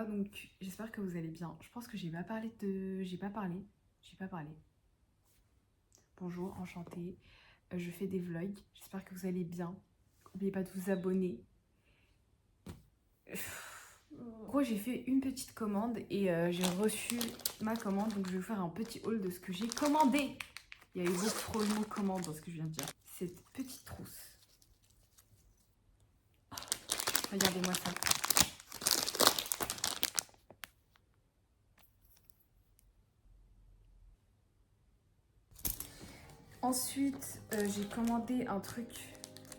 Donc j'espère que vous allez bien. Je pense que j'ai pas parlé. Bonjour, enchantée. Je fais des vlogs. J'espère que vous allez bien. N'oubliez pas de vous abonner. En gros, j'ai fait une petite commande et j'ai reçu ma commande. Donc je vais vous faire un petit haul de ce que j'ai commandé. Il y a eu beaucoup trop de mots commande dans ce que je viens de dire. Cette petite trousse. Oh, regardez-moi ça. Ensuite, j'ai commandé un truc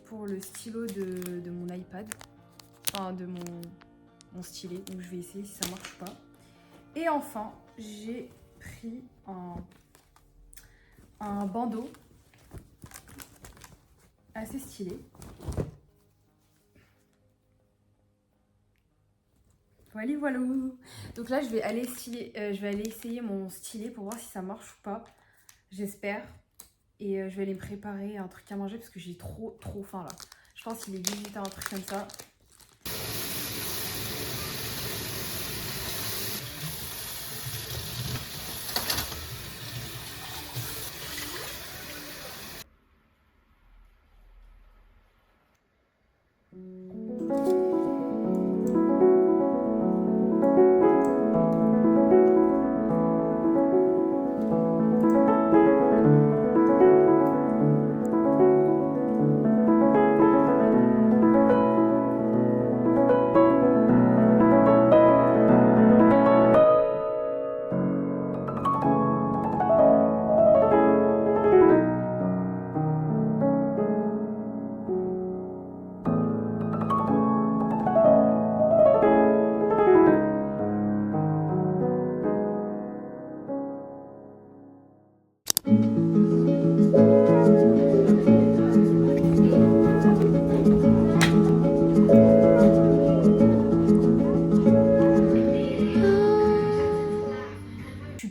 pour le stylo de mon iPad. Enfin, de mon stylet. Donc, je vais essayer si ça marche ou pas. Et enfin, j'ai pris un bandeau assez stylé. Voilà, voilà. Donc là, je vais aller essayer mon stylet pour voir si ça marche ou pas. J'espère. Et je vais aller me préparer un truc à manger parce que j'ai trop faim là. Je pense qu'il est 18h, un truc comme ça.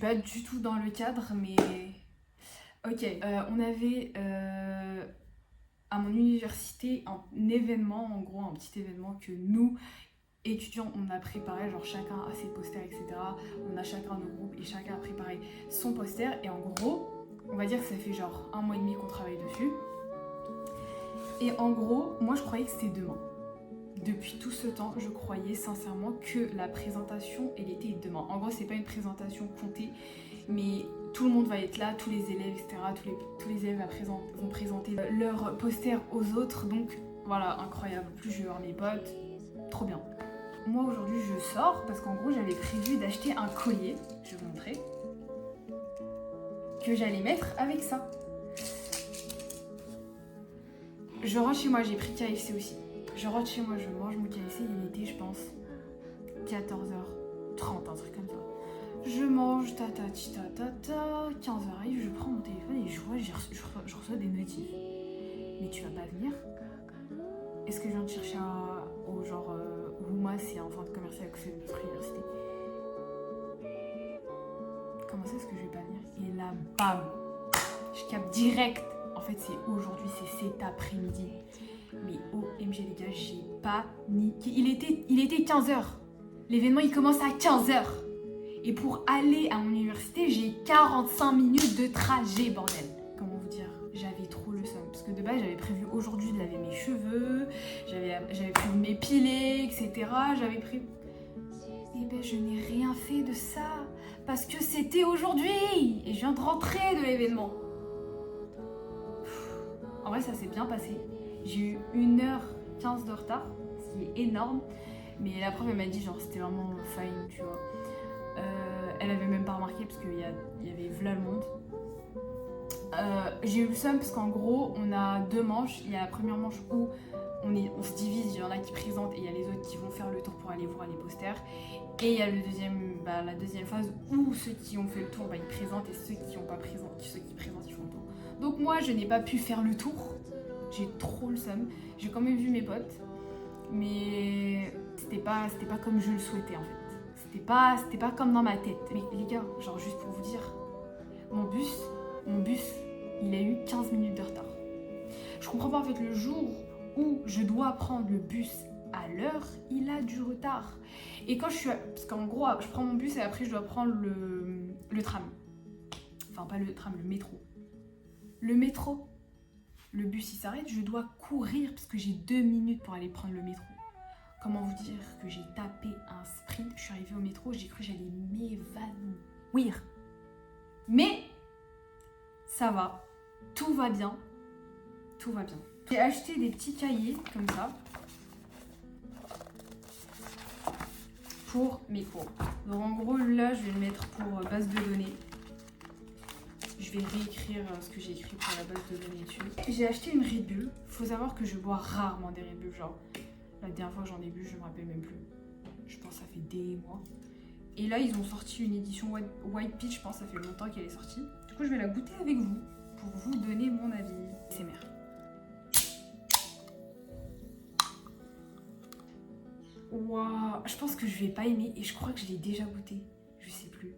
Pas du tout dans le cadre, mais ok. On avait à mon université un événement, en gros un petit événement que nous étudiants on a préparé, genre chacun a ses posters, etc. On a chacun nos groupes et chacun a préparé son poster. Et en gros, on va dire que ça fait genre 1 mois et demi qu'on travaille dessus. Et en gros, moi je croyais que c'était demain. Depuis tout ce temps, je croyais sincèrement que la présentation, elle était demain. En gros, c'est pas une présentation comptée, mais tout le monde va être là, tous les élèves, etc. Tous les élèves vont présenter leur poster aux autres. Donc voilà, incroyable. En plus, je vais voir mes potes. Trop bien. Moi, aujourd'hui, je sors parce qu'en gros, j'avais prévu d'acheter un collier. Je vais vous montrer. Que j'allais mettre avec ça. Je rentre chez moi, j'ai pris KFC aussi. Je rentre chez moi, je mange mon KFC, il était, je pense, 14h30, un truc comme ça. Je mange, 15h arrive, je prends mon téléphone et je vois, je reçois des notifs. Mais tu vas pas venir? Est-ce que je viens de chercher au genre Rouma, c'est un centre commercial à côté de notre université? Comment ça, est-ce que je vais pas venir? Et là, bam! Je capte direct. En fait, c'est aujourd'hui, c'est cet après-midi. Mais OMG les gars, j'ai paniqué. Il était 15h. L'événement il commence à 15h. Et pour aller à mon université, j'ai 45 minutes de trajet, bordel. Comment vous dire? J'avais trop le seum. Parce que de base, j'avais prévu aujourd'hui de laver mes cheveux. J'avais prévu de m'épiler, etc. J'avais prévu... Eh ben, je n'ai rien fait de ça. Parce que c'était aujourd'hui. Et je viens de rentrer de l'événement. En vrai, ça s'est bien passé. J'ai eu 1h15 de retard, ce qui est énorme. Mais la prof, elle m'a dit, genre, c'était vraiment fine, tu vois. Elle avait même pas remarqué parce qu'il y avait v'là le monde. J'ai eu le seum parce qu'en gros, on a 2 manches. Il y a la première manche où on se divise, il y en a qui présentent et il y a les autres qui vont faire le tour pour aller voir les posters. Et il y a la deuxième phase où ceux qui ont fait le tour, ils présentent et ceux qui n'ont pas présenté, ceux qui présentent, ils font le tour. Donc moi, je n'ai pas pu faire le tour. J'ai trop le seum. J'ai quand même vu mes potes, mais c'était pas comme je le souhaitais en fait. C'était pas comme dans ma tête. Mais les gars, genre juste pour vous dire, mon bus, il a eu 15 minutes de retard. Je comprends pas en fait le jour où je dois prendre le bus à l'heure, il a du retard. Et quand je suis... Parce qu'en gros, je prends mon bus et après je dois prendre le tram. Enfin, pas le tram, le métro. Le métro. Le bus, il s'arrête, je dois courir parce que j'ai 2 minutes pour aller prendre le métro. Comment vous dire que j'ai tapé un sprint, je suis arrivée au métro, j'ai cru que j'allais m'évanouir. Mais ça va, tout va bien, tout va bien. J'ai acheté des petits cahiers comme ça pour mes cours. Donc en gros là je vais le mettre pour base de données. Je vais réécrire ce que j'ai écrit pour la base de données dessus. J'ai acheté une Red Bull. Faut savoir que je bois rarement des Red Bull. Genre, la dernière fois que j'en ai bu, je me rappelle même plus. Je pense que ça fait des mois. Et là, ils ont sorti une édition White Peach. Je pense que ça fait longtemps qu'elle est sortie. Du coup, je vais la goûter avec vous pour vous donner mon avis. C'est merde. Waouh, je pense que je vais pas aimer et je crois que je l'ai déjà goûté. Je sais plus.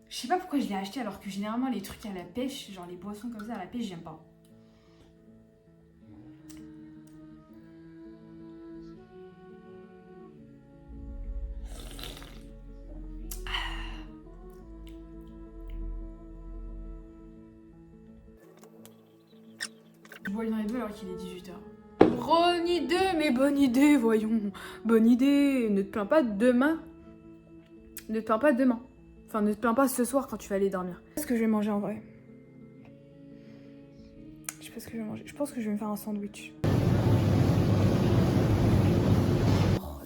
Je sais pas pourquoi je l'ai acheté alors que généralement les trucs à la pêche, genre les boissons comme ça à la pêche, j'aime pas. Je bois une Red Bull alors qu'il est 18h. Bonne idée, mais bonne idée, voyons. Bonne idée. Ne te plains pas demain. Ne te plains pas demain. Enfin, ne te plains pas ce soir quand tu vas aller dormir. Qu'est-ce que je vais manger en vrai? Je sais pas ce que je vais manger. Je pense que je vais me faire un sandwich.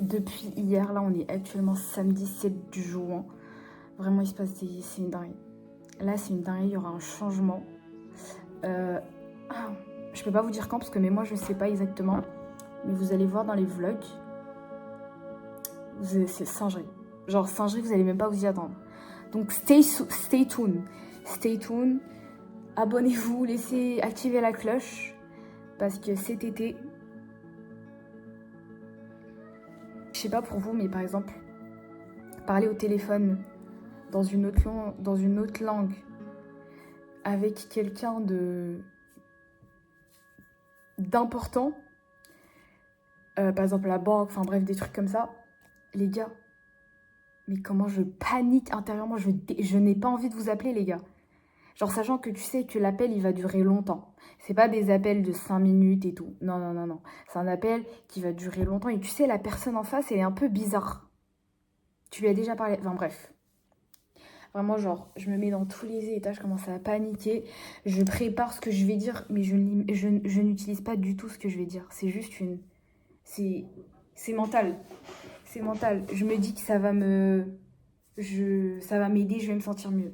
Depuis hier, là, on est actuellement samedi 7 juin. Vraiment, il se passe des... C'est une dinguerie. Là, c'est une dinguerie. Il y aura un changement. Je peux pas vous dire quand, parce que mais moi, je sais pas exactement. Mais vous allez voir dans les vlogs. C'est singerie. Genre, singerie, vous allez même pas vous y attendre. Donc, stay tuned. Stay tuned. Abonnez-vous, laissez activer la cloche. Parce que cet été... Je sais pas pour vous, mais par exemple, parler au téléphone dans une autre langue avec quelqu'un d'important, par exemple la banque, enfin bref, des trucs comme ça, les gars, mais comment je panique intérieurement, je n'ai pas envie de vous appeler, les gars. Genre, sachant que tu sais que l'appel, il va durer longtemps. C'est pas des appels de 5 minutes et tout. Non, non, non, non. C'est un appel qui va durer longtemps. Et tu sais, la personne en face, elle est un peu bizarre. Tu lui as déjà parlé. Enfin, bref. Vraiment, genre, je me mets dans tous les états, je commence à paniquer. Je prépare ce que je vais dire, mais je n'utilise pas du tout ce que je vais dire. C'est juste une... C'est mental. C'est mental. Je me dis que ça va m'aider, je vais me sentir mieux.